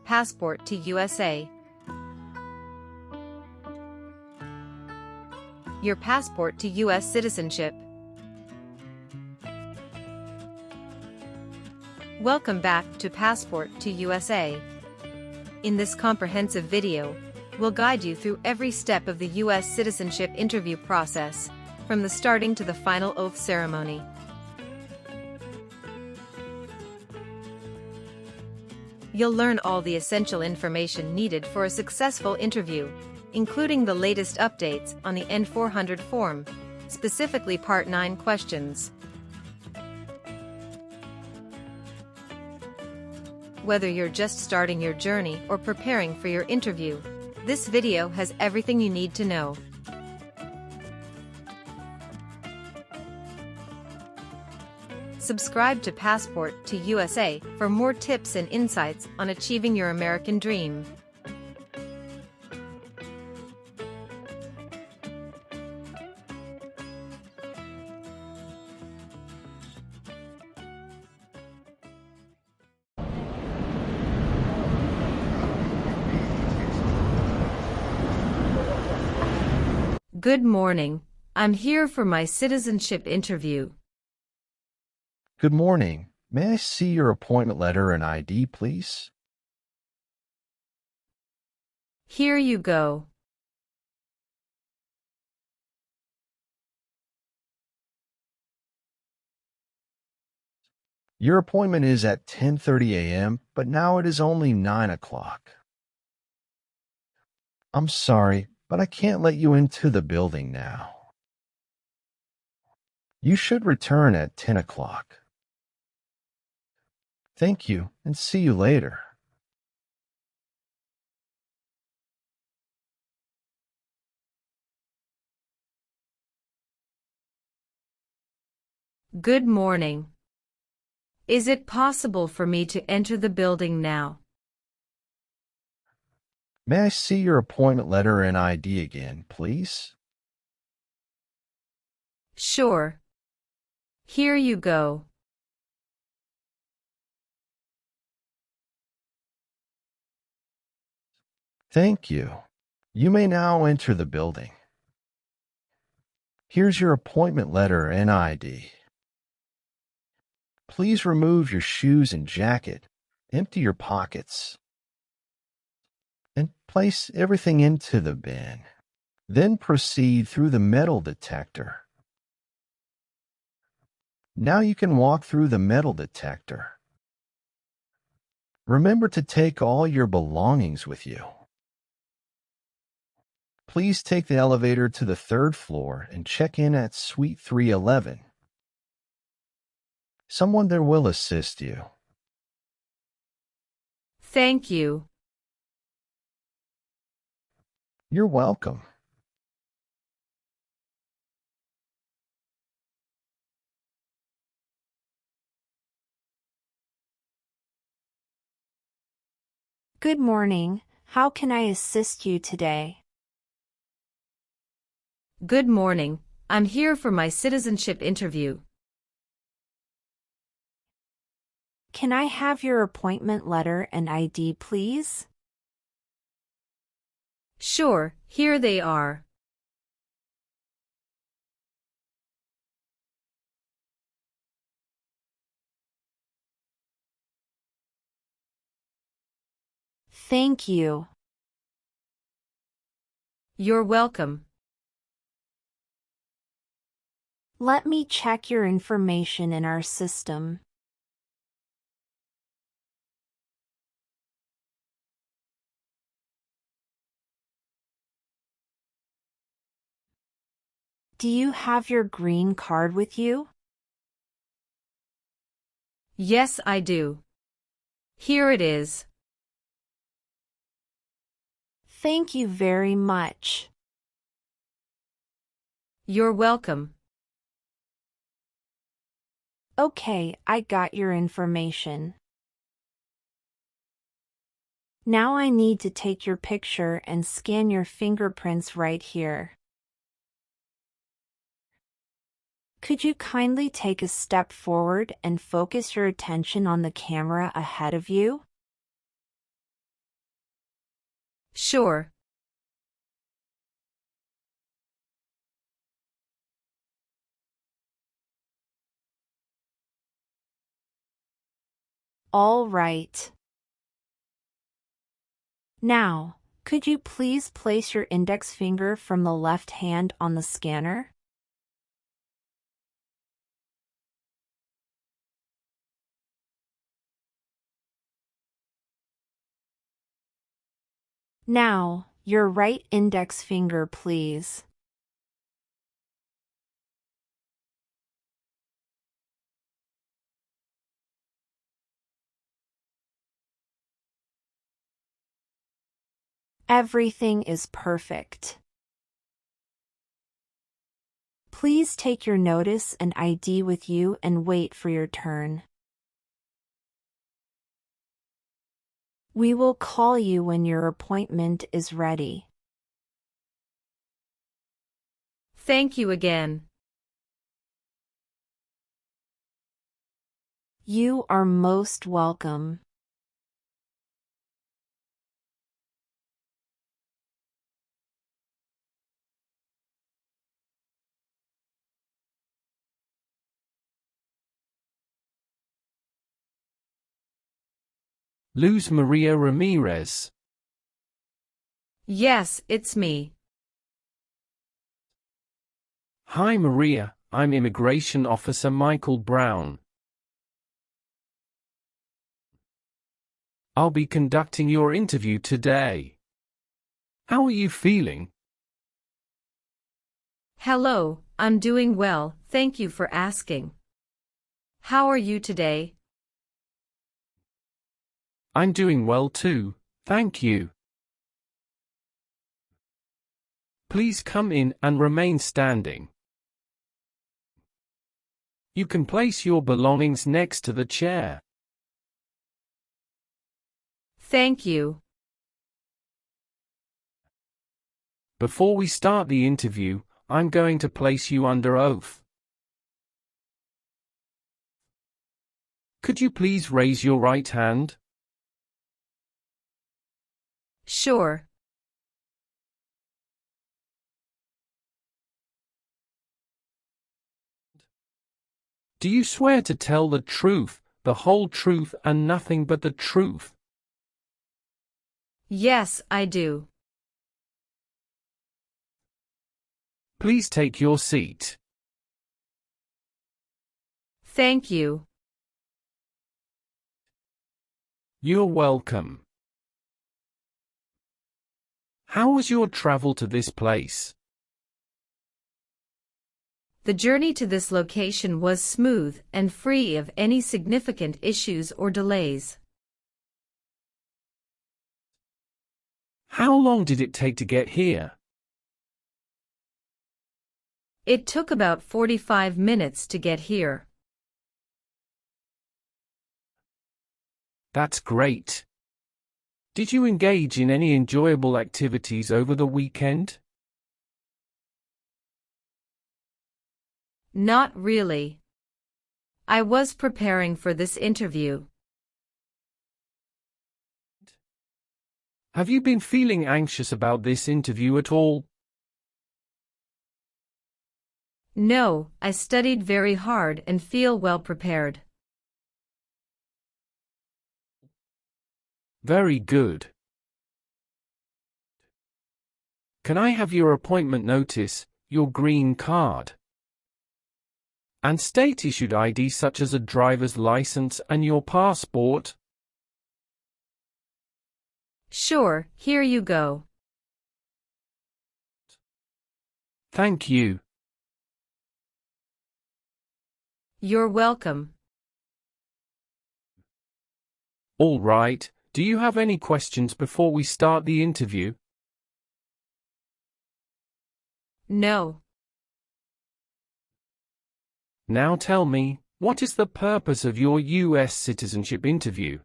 passport to USA. Your passport to U.S. citizenship. Welcome back to Passport to USA. In this comprehensive video, we'll guide you through every step of the U.S. citizenship interview process, from the starting to the final oath ceremony. You'll learn all the essential information needed for a successful interview, including the latest updates on the N-400 form, specifically Part 9 questions. Whether you're just starting your journey or preparing for your interview, this video has everything you need to know. Subscribe to Passport to USA for more tips and insights on achieving your American dream. Good morning. I'm here for my citizenship interview. Good morning. May I see your appointment letter and ID, please? Here you go. Your appointment is at 10:30 a.m., but now it is only 9 o'clock. I'm sorry, but I can't let you into the building now. You should return at 10 o'clock. Thank you, and see you later. Good morning. Is it possible for me to enter the building now? May I see your appointment letter and ID again, please? Sure. Here you go. Thank you. You may now enter the building. Here's your appointment letter and ID. Please remove your shoes and jacket, empty your pockets, and place everything into the bin. Then proceed through the metal detector. Now you can walk through the metal detector. Remember to take all your belongings with you. Please take the elevator to the 3rd floor and check in at Suite 311. Someone there will assist you. Thank you. You're welcome. Good morning. How can I assist you today? Good morning. I'm here for my citizenship interview. Can I have your appointment letter and ID, please? Sure, here they are. Thank you. You're welcome. Let me check your information in our system. Do you have your green card with you? Yes, I do. Here it is. Thank you very much. You're welcome. Okay, I got your information. Now I need to take your picture and scan your fingerprints right here. Could you kindly take a step forward and focus your attention on the camera ahead of you? Sure. All right. Now, could you please place your index finger from the left hand on the scanner? Now, your right index finger, please. Everything is perfect. Please take your notice and ID with you and wait for your turn. We will call you when your appointment is ready. Thank you again. You are most welcome. Luz Maria Ramirez. Yes, it's me. Hi Maria, I'm Immigration Officer Michael Brown. I'll be conducting your interview today. How are you feeling? Hello, I'm doing well, thank you for asking. How are you today? I'm doing well too, thank you. Please come in and remain standing. You can place your belongings next to the chair. Thank you. Before we start the interview, I'm going to place you under oath. Could you please raise your right hand? Sure. Do you swear to tell the truth, the whole truth and nothing but the truth? Yes, I do. Please take your seat. Thank you. You're welcome. How was your travel to this place? The journey to this location was smooth and free of any significant issues or delays. How long did it take to get here? It took about 45 minutes to get here. That's great. Did you engage in any enjoyable activities over the weekend? Not really. I was preparing for this interview. Have you been feeling anxious about this interview at all? No, I studied very hard and feel well prepared. Very good. Can I have your appointment notice, your green card, and state-issued ID such as a driver's license and your passport? Sure, here you go. Thank you. You're welcome. All right, do you have any questions before we start the interview? No. Now tell me, what is the purpose of your U.S. citizenship interview?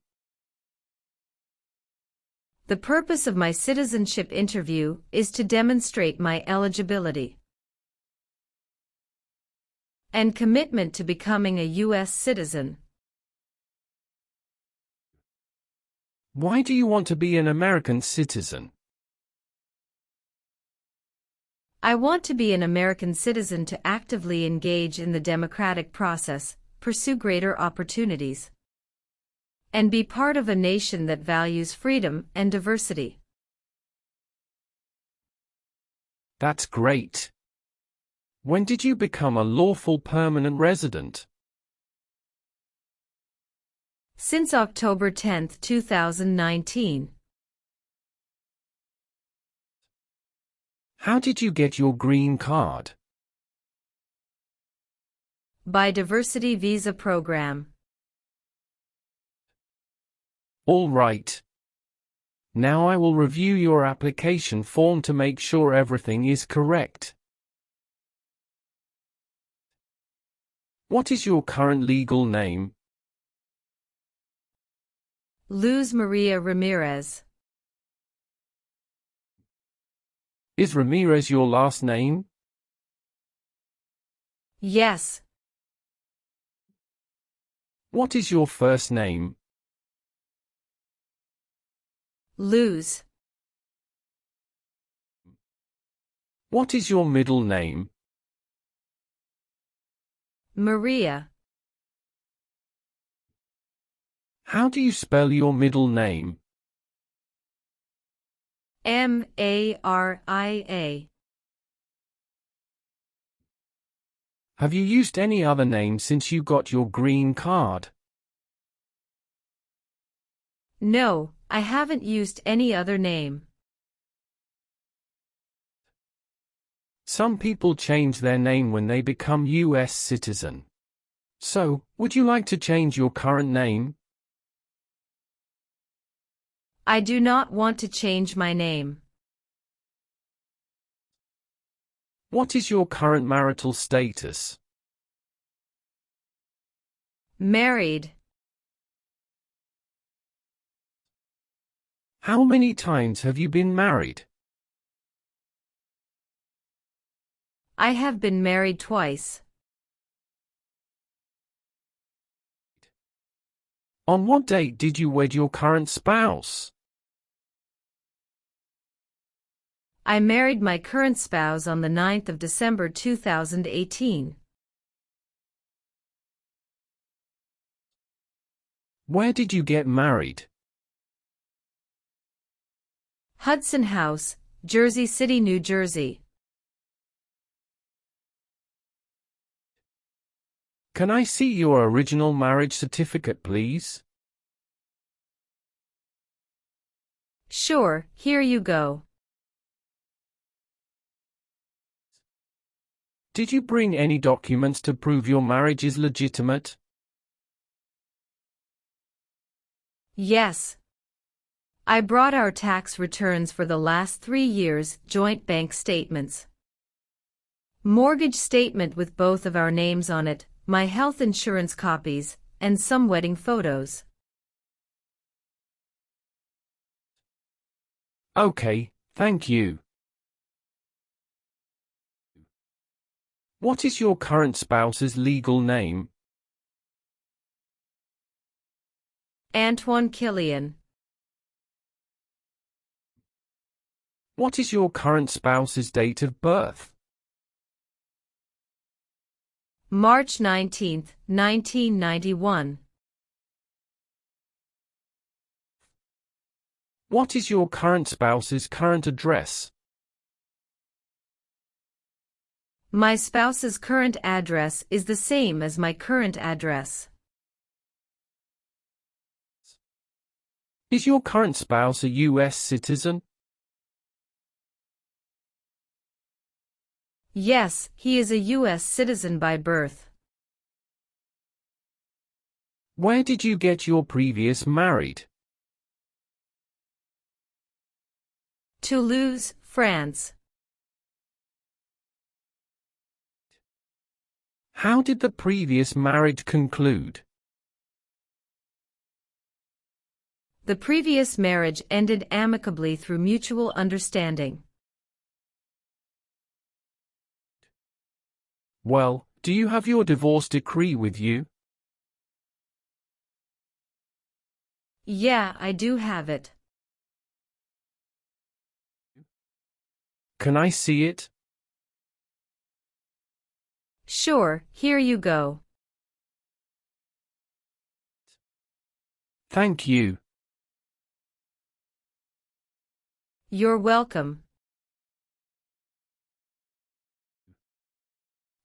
The purpose of my citizenship interview is to demonstrate my eligibility and commitment to becoming a U.S. citizen. Why do you want to be an American citizen? I want to be an American citizen to actively engage in the democratic process, pursue greater opportunities, and be part of a nation that values freedom and diversity. That's great. When did you become a lawful permanent resident? Since October 10, 2019. How did you get your green card? By Diversity Visa Program. All right. Now I will review your application form to make sure everything is correct. What is your current legal name? Luz Maria Ramirez. Is Ramirez your last name? Yes. What is your first name? Luz. What is your middle name? Maria. How do you spell your middle name? Maria. Have you used any other name since you got your green card? No, I haven't used any other name. Some people change their name when they become U.S. citizen. So, would you like to change your current name? I do not want to change my name. What is your current marital status? Married. How many times have you been married? I have been married twice. On what date did you wed your current spouse? I married my current spouse on the 9th of December 2018. Where did you get married? Hudson House, Jersey City, New Jersey. Can I see your original marriage certificate, please? Sure, here you go. Did you bring any documents to prove your marriage is legitimate? Yes. I brought our tax returns for the last 3 years, joint bank statements, mortgage statement with both of our names on it, my health insurance copies, and some wedding photos. Okay, thank you. What is your current spouse's legal name? Antoine Killian. What is your current spouse's date of birth? March 19, 1991. What is your current spouse's current address? My spouse's current address is the same as my current address. Is your current spouse a U.S. citizen? Yes, he is a U.S. citizen by birth. Where did you get your previous married? Toulouse, France. How did the previous marriage conclude? The previous marriage ended amicably through mutual understanding. Well, do you have your divorce decree with you? Yeah, I do have it. Can I see it? Sure, here you go. Thank you. You're welcome.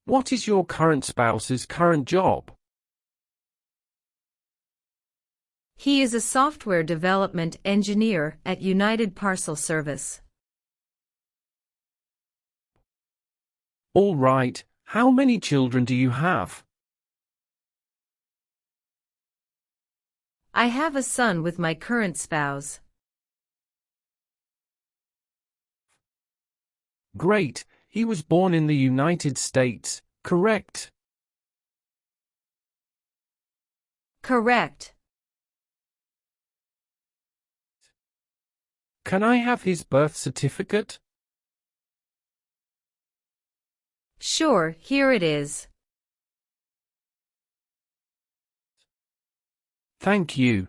What is your current spouse's current job? He is a software development engineer at United Parcel Service. All right, how many children do you have? I have a son with my current spouse. Great, he was born in the United States, correct? Correct. Can I have his birth certificate? Sure, here it is. Thank you.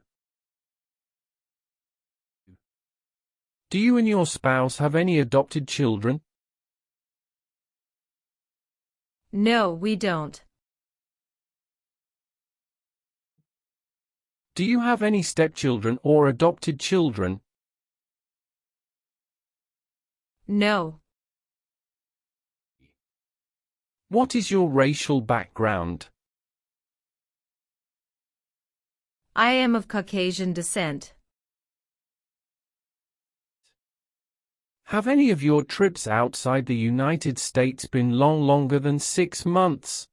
Do you and your spouse have any adopted children? No, we don't. Do you have any stepchildren or adopted children? No. What is your racial background? I am of Caucasian descent. Have any of your trips outside the United States been longer than 6 months?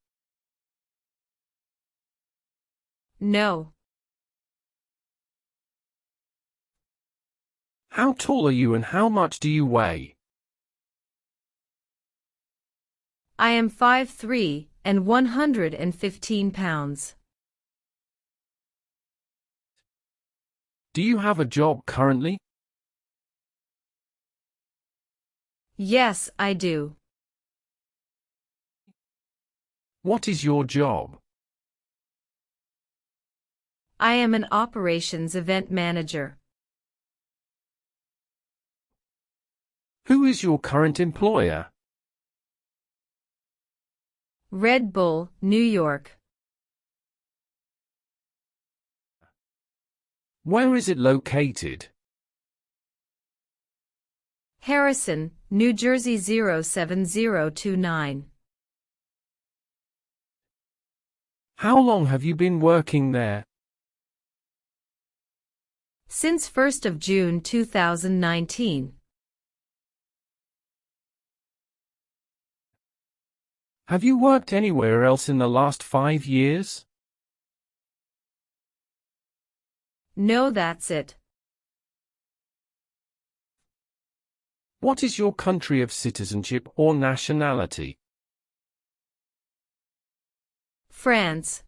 No. How tall are you and how much do you weigh? I am 5'3" and 115 pounds. Do you have a job currently? Yes, I do. What is your job? I am an operations event manager. Who is your current employer? Red Bull, New York. Where is it located? Harrison, New Jersey 07029. How long have you been working there? Since 1st of June 2019. Have you worked anywhere else in the last 5 years? No, that's it. What is your country of citizenship or nationality? France.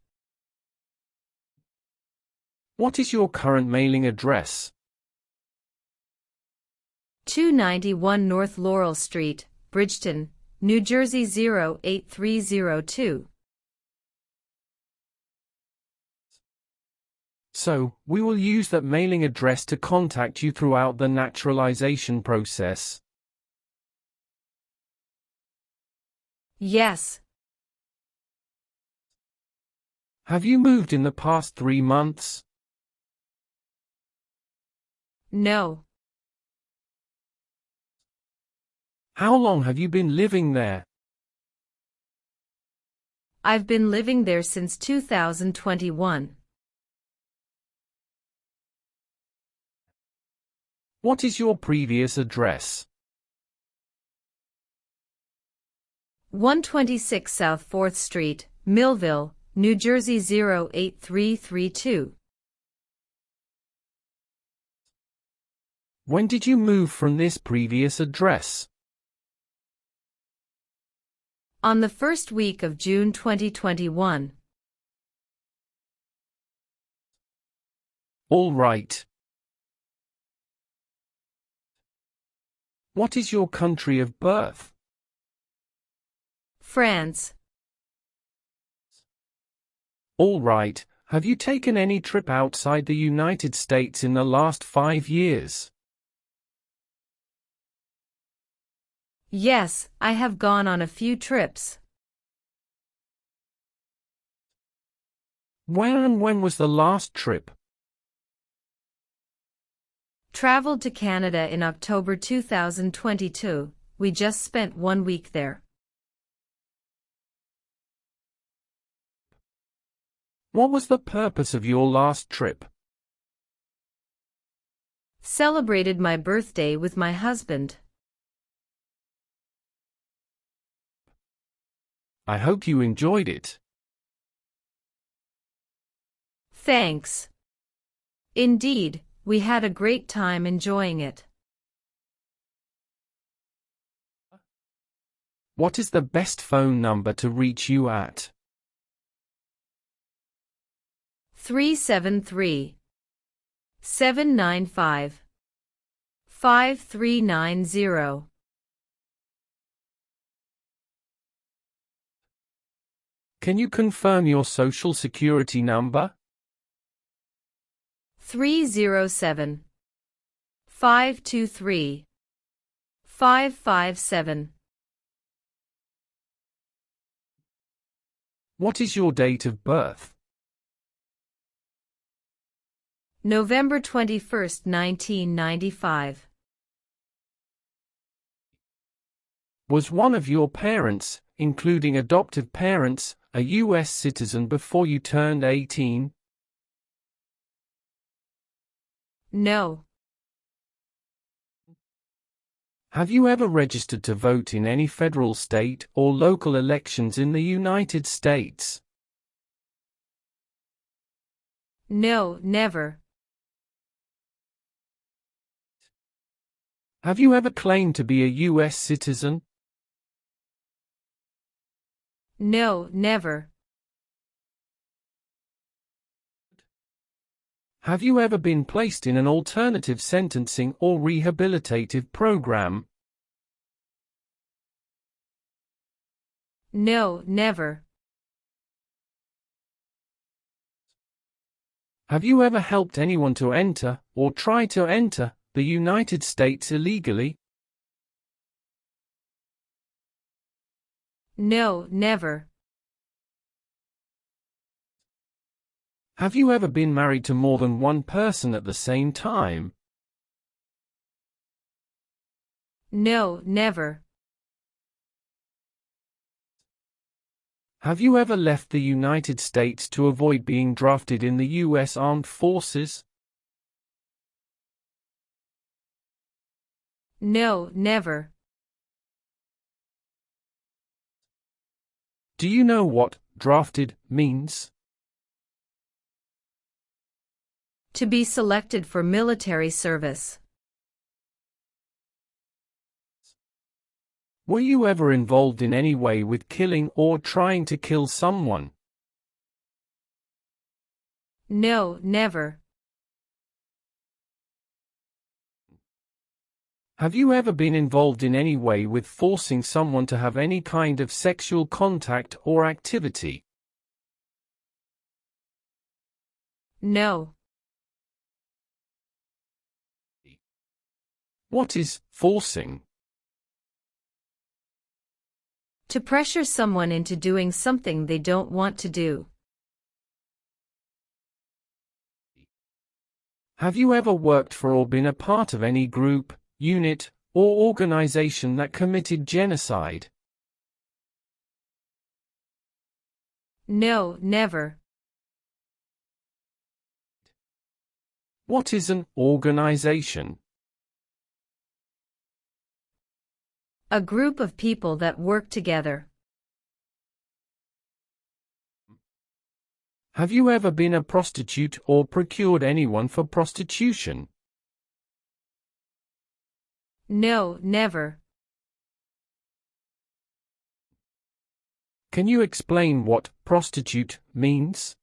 What is your current mailing address? 291 North Laurel Street, Bridgeton, New Jersey 08302. So, we will use that mailing address to contact you throughout the naturalization process. Yes. Have you moved in the past 3 months? No. How long have you been living there? I've been living there since 2021. What is your previous address? 126 South 4th Street, Millville, New Jersey 08332. When did you move from this previous address? On the first week of June 2021. All right. What is your country of birth? France. All right. Have you taken any trip outside the United States in the last 5 years? Yes, I have gone on a few trips. Where and when was the last trip? Traveled to Canada in October 2022. We just spent 1 week there. What was the purpose of your last trip? Celebrated my birthday with my husband. I hope you enjoyed it. Thanks. Indeed, we had a great time enjoying it. What is the best phone number to reach you at? 373-795-5390. Can you confirm your social security number? 307-523-557. What is your date of birth? November 21st, 1995. Was one of your parents, including adoptive parents, a U.S. citizen before you turned 18? No. Have you ever registered to vote in any federal, state, or local elections in the United States? No, never. Have you ever claimed to be a U.S. citizen? No, never. Have you ever been placed in an alternative sentencing or rehabilitative program? No, never. Have you ever helped anyone to enter, or try to enter, the United States illegally? No, never. Have you ever been married to more than one person at the same time? No, never. Have you ever left the United States to avoid being drafted in the U.S. Armed Forces? No, never. Do you know what drafted means? To be selected for military service. Were you ever involved in any way with killing or trying to kill someone? No, never. Have you ever been involved in any way with forcing someone to have any kind of sexual contact or activity? No. What is forcing? To pressure someone into doing something they don't want to do. Have you ever worked for or been a part of any group, unit, or organization that committed genocide? No, never. What is an organization? A group of people that work together. Have you ever been a prostitute or procured anyone for prostitution? No, never. Can you explain what prostitute means?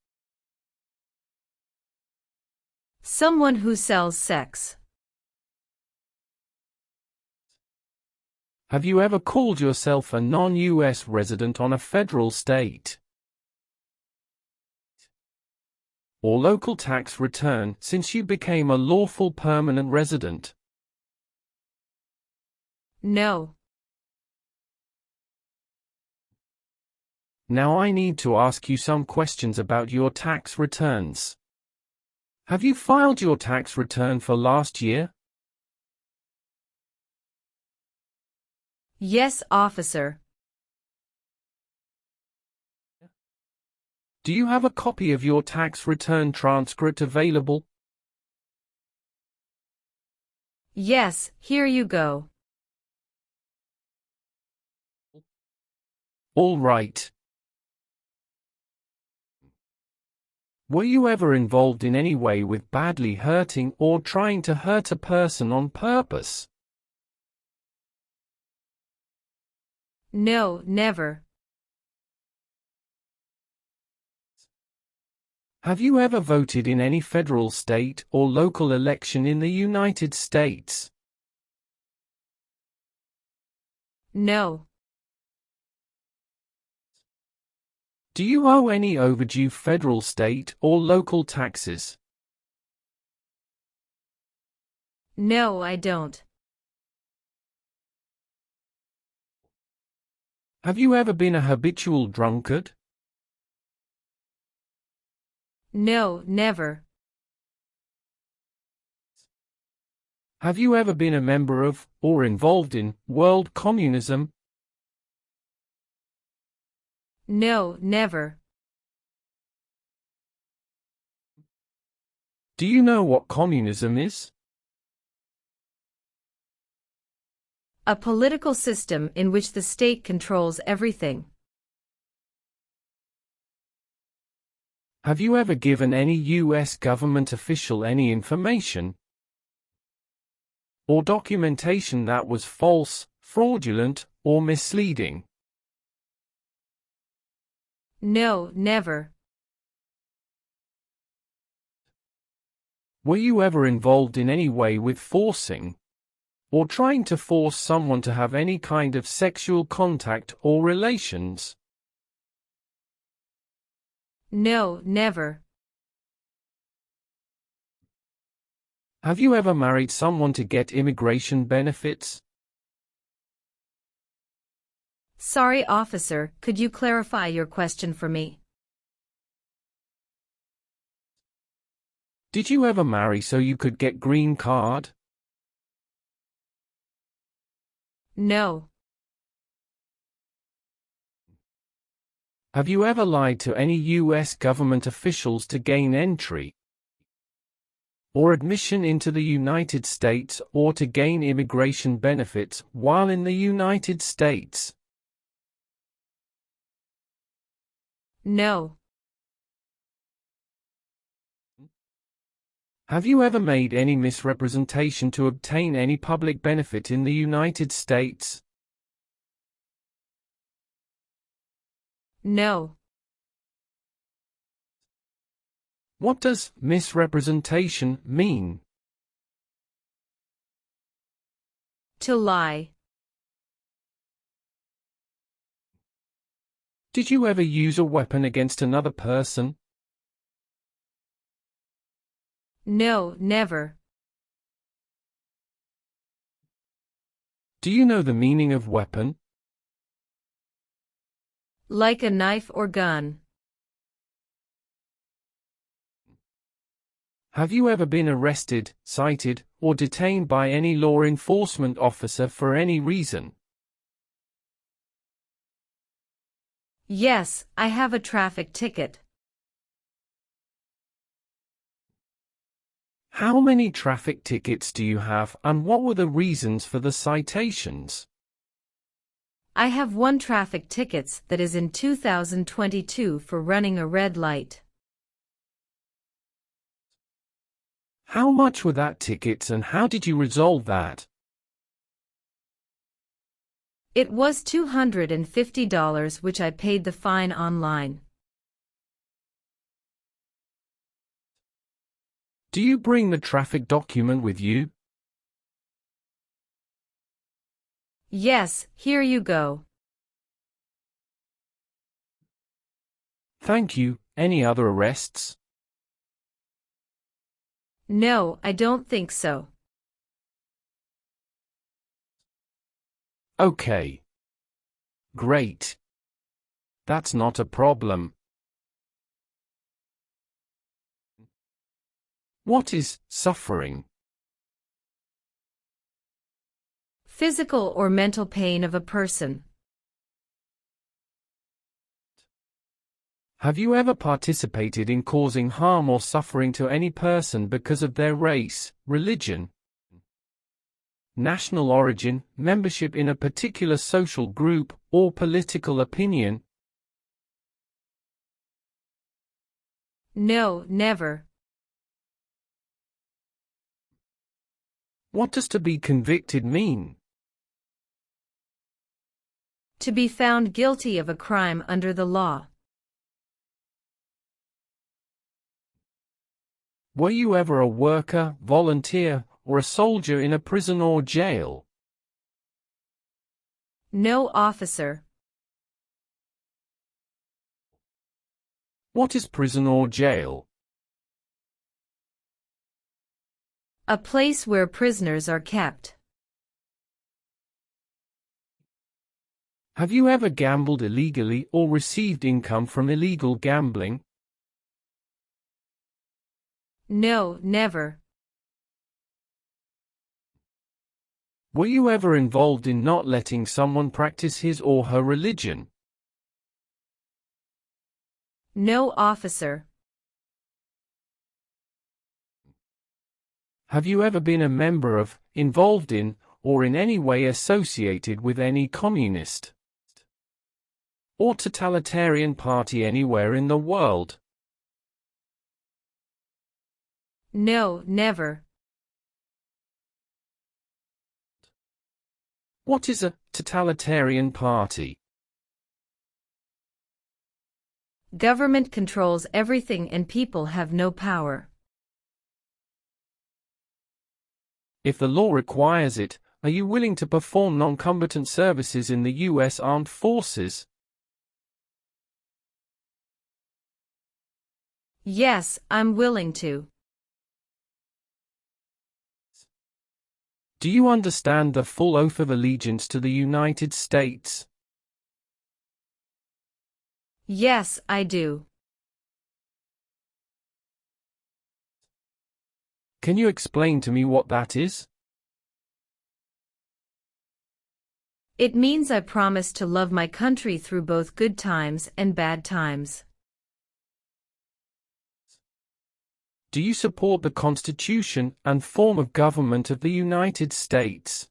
Someone who sells sex. Have you ever called yourself a non-U.S. resident on a federal, state, or local tax return since you became a lawful permanent resident? No. Now I need to ask you some questions about your tax returns. Have you filed your tax return for last year? Yes, officer. Do you have a copy of your tax return transcript available? Yes, here you go. All right. Were you ever involved in any way with badly hurting or trying to hurt a person on purpose? No, never. Have you ever voted in any federal, state, or local election in the United States? No. Do you owe any overdue federal, state, or local taxes? No, I don't. Have you ever been a habitual drunkard? No, never. Have you ever been a member of, or involved in, world communism? No, never. Do you know what communism is? A political system in which the state controls everything. Have you ever given any U.S. government official any information or documentation that was false, fraudulent, or misleading? No, never. Were you ever involved in any way with forcing or trying to force someone to have any kind of sexual contact or relations? No, never. Have you ever married someone to get immigration benefits? Sorry, officer, could you clarify your question for me? Did you ever marry so you could get green card? No. Have you ever lied to any U.S. government officials to gain entry or admission into the United States or to gain immigration benefits while in the United States? No. Have you ever made any misrepresentation to obtain any public benefit in the United States? No. What does misrepresentation mean? To lie. Did you ever use a weapon against another person? No, never. Do you know the meaning of weapon? Like a knife or gun. Have you ever been arrested, cited, or detained by any law enforcement officer for any reason? Yes, I have a traffic ticket. How many traffic tickets do you have, and what were the reasons for the citations? I have one traffic ticket that is in 2022 for running a red light. How much were that tickets and how did you resolve that? It was $250 which I paid the fine online. Do you bring the traffic document with you? Yes, here you go. Thank you. Any other arrests? No, I don't think so. Okay. Great. That's not a problem. What is suffering? Physical or mental pain of a person. Have you ever participated in causing harm or suffering to any person because of their race, religion, national origin, membership in a particular social group, or political opinion? No, never. What does to be convicted mean? To be found guilty of a crime under the law. Were you ever a worker, volunteer, or a soldier in a prison or jail? No, officer. What is prison or jail? A place where prisoners are kept. Have you ever gambled illegally or received income from illegal gambling? No, never. Were you ever involved in not letting someone practice his or her religion? No, officer. Have you ever been a member of, involved in, or in any way associated with any communist or totalitarian party anywhere in the world? No, never. What is a totalitarian party? Government controls everything and people have no power. If the law requires it, are you willing to perform non-combatant services in the U.S. Armed Forces? Yes, I'm willing to. Do you understand the full oath of allegiance to the United States? Yes, I do. Can you explain to me what that is? It means I promise to love my country through both good times and bad times. Do you support the Constitution and form of government of the United States?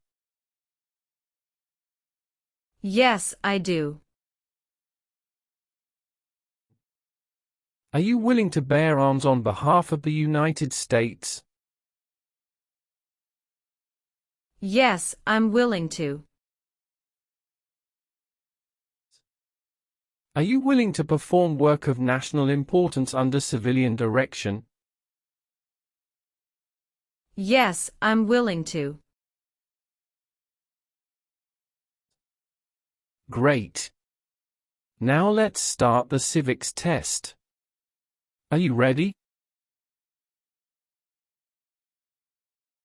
Yes, I do. Are you willing to bear arms on behalf of the United States? Yes, I'm willing to. Are you willing to perform work of national importance under civilian direction? Yes, I'm willing to. Great. Now let's start the civics test. Are you ready?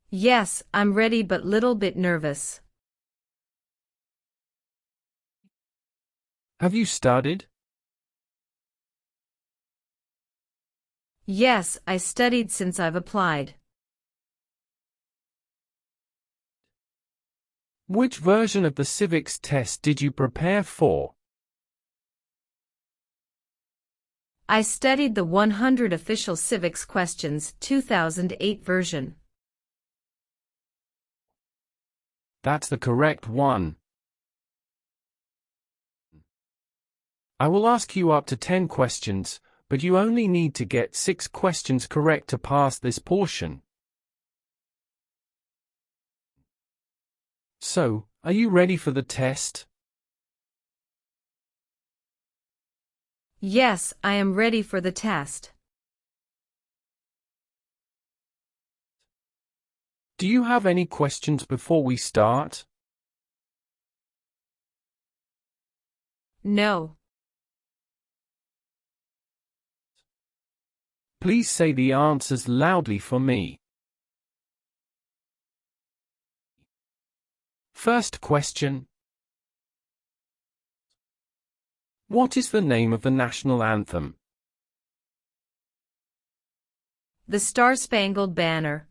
Yes, I'm ready but little bit nervous. Have you studied? Yes, I studied since I've applied. Which version of the civics test did you prepare for? I studied the 100 Official Civics Questions 2008 version. That's the correct one. I will ask you up to 10 questions, but you only need to get 6 questions correct to pass this portion. So, are you ready for the test? Yes, I am ready for the test. Do you have any questions before we start? No. Please say the answers loudly for me. First question. What is the name of the national anthem? The Star-Spangled Banner.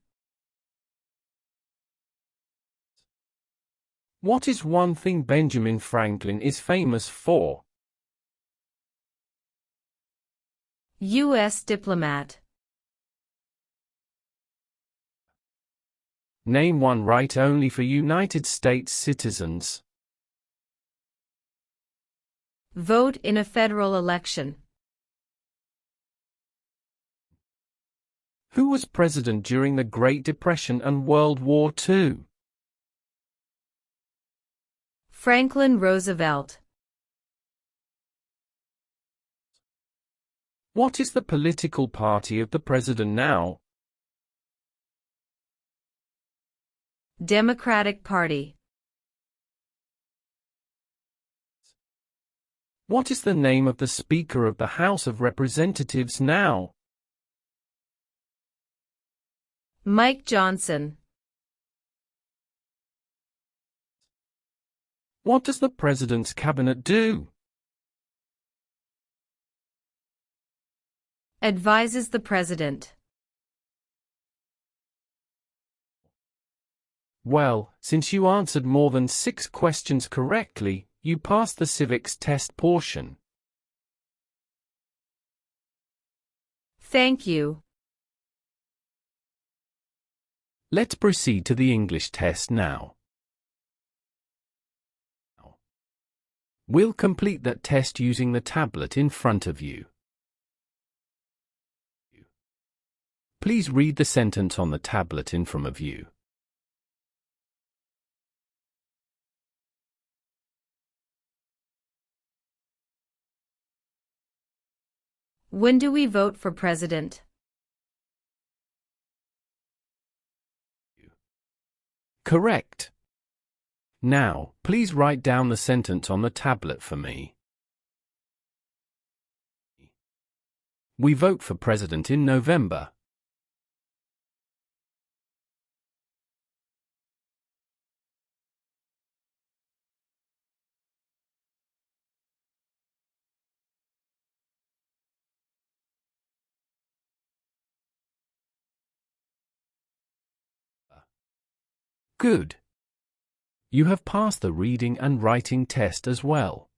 What is one thing Benjamin Franklin is famous for? U.S. diplomat. Name one right only for United States citizens. Vote in a federal election. Who was president during the Great Depression and World War II? Franklin Roosevelt. What is the political party of the president now? Democratic Party. What is the name of the Speaker of the House of Representatives now? Mike Johnson. What does the President's Cabinet do? Advises the President. Well, since you answered more than 6 questions correctly, you passed the civics test portion. Thank you. Let's proceed to the English test now. We'll complete that test using the tablet in front of you. Please read the sentence on the tablet in front of you. When do we vote for president? Correct. Now, please write down the sentence on the tablet for me. We vote for president in November. Good. You have passed the reading and writing test as well.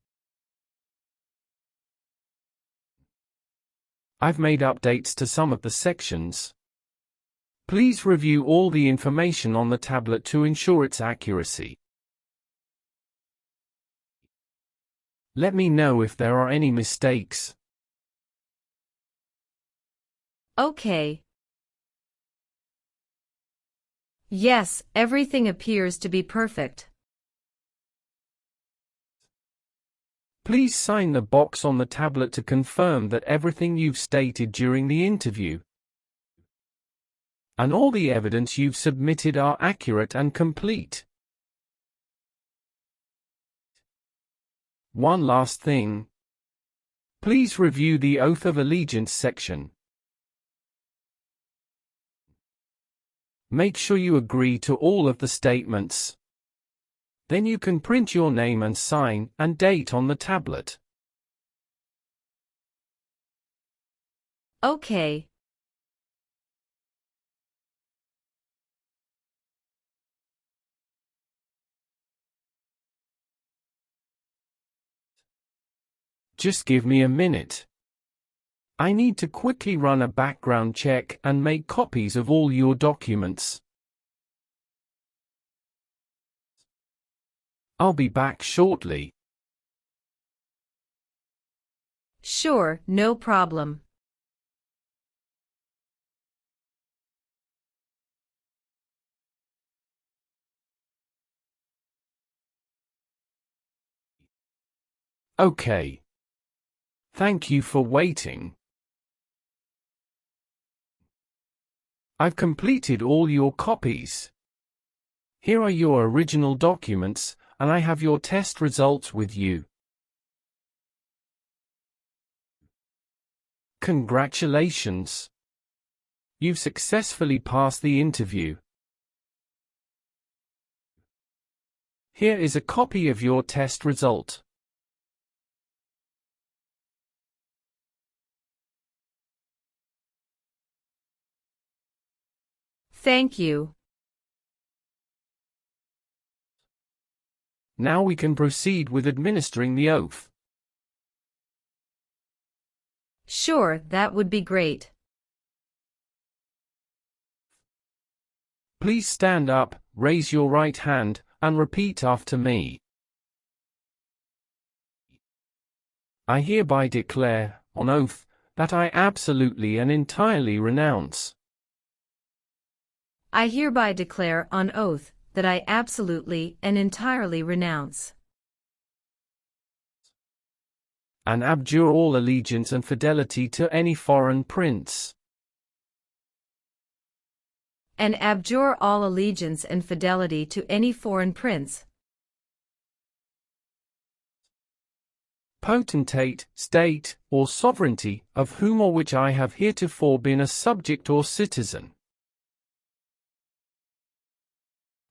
I've made updates to some of the sections. Please review all the information on the tablet to ensure its accuracy. Let me know if there are any mistakes. Okay. Yes, everything appears to be perfect. Please sign the box on the tablet to confirm that everything you've stated during the interview and all the evidence you've submitted are accurate and complete. One last thing. Please review the Oath of Allegiance section. Make sure you agree to all of the statements. Then you can print your name and sign and date on the tablet. Okay. Just give me a minute. I need to quickly run a background check and make copies of all your documents. I'll be back shortly. Sure, no problem. Okay. Thank you for waiting. I've completed all your copies. Here are your original documents, and I have your test results with you. Congratulations! You've successfully passed the interview. Here is a copy of your test result. Thank you. Now we can proceed with administering the oath. Sure, that would be great. Please stand up, raise your right hand, and repeat after me. I hereby declare, on oath, that I absolutely and entirely renounce I hereby declare on oath that I absolutely and entirely renounce and abjure all allegiance and fidelity to any foreign prince, and abjure all allegiance and fidelity to any foreign prince, potentate, state, or sovereignty, of whom or which I have heretofore been a subject or citizen.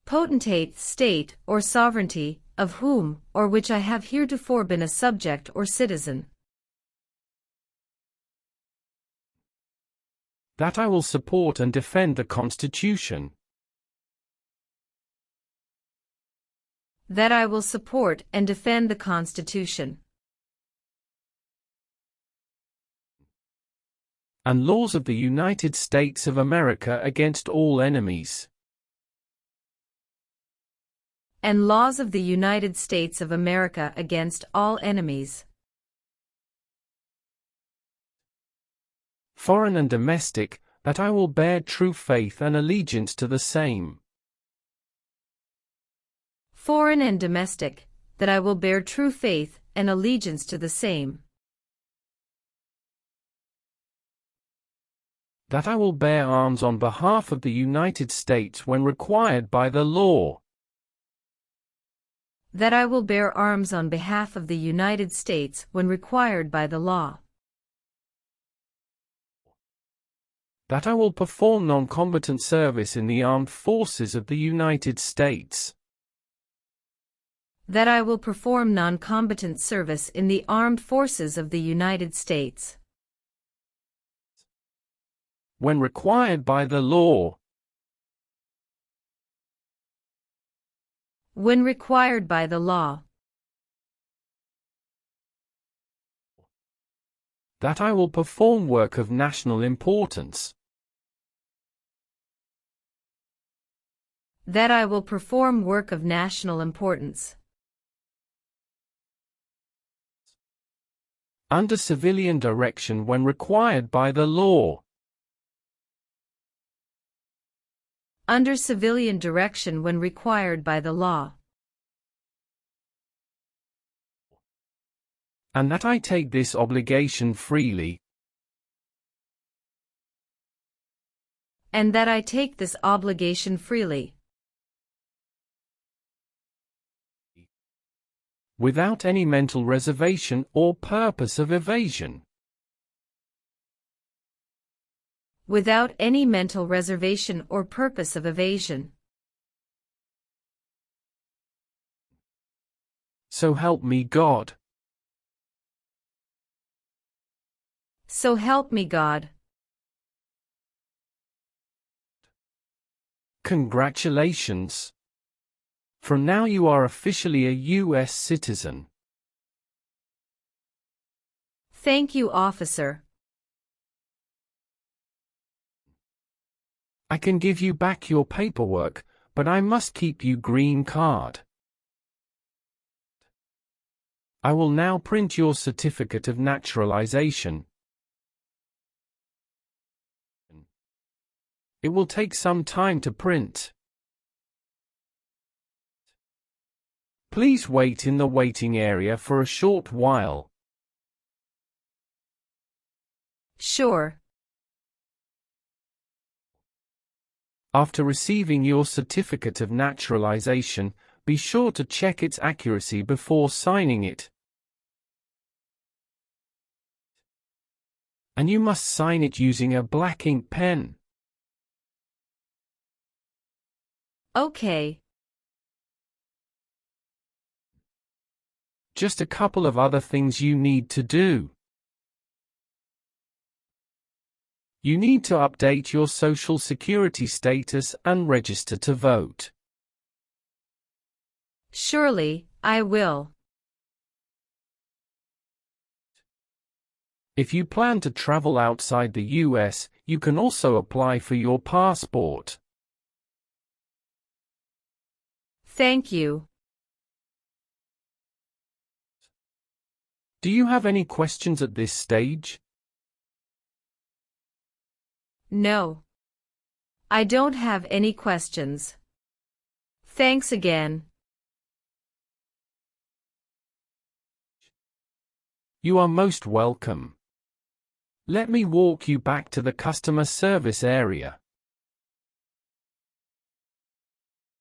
Potentate, state, or sovereignty, of whom or which I have heretofore been a subject or citizen. That I will support and defend the Constitution. That I will support and defend the Constitution. And laws of the United States of America against all enemies. And laws of the United States of America against all enemies. Foreign and domestic, that I will bear true faith and allegiance to the same. Foreign and domestic, that I will bear true faith and allegiance to the same. That I will bear arms on behalf of the United States when required by the law. That I will bear arms on behalf of the United States when required by the law. That I will perform non-combatant service in the armed forces of the United States. That I will perform non-combatant service in the armed forces of the United States. When required by the law. When required by the law. That I will perform work of national importance. That I will perform work of national importance. Under civilian direction when required by the law. Under civilian direction when required by the law. And that I take this obligation freely. And that I take this obligation freely. Without any mental reservation or purpose of evasion. Without any mental reservation or purpose of evasion. So help me God. So help me God. Congratulations. From now you are officially a U.S. citizen. Thank you, officer. I can give you back your paperwork, but I must keep your green card. I will now print your certificate of naturalization. It will take some time to print. Please wait in the waiting area for a short while. Sure. After receiving your certificate of naturalization, be sure to check its accuracy before signing it. And you must sign it using a black ink pen. Okay. Just a couple of other things you need to do. You need to update your social security status and register to vote. Surely, I will. If you plan to travel outside the US, you can also apply for your passport. Thank you. Do you have any questions at this stage? No. I don't have any questions. Thanks again. You are most welcome. Let me walk you back to the customer service area.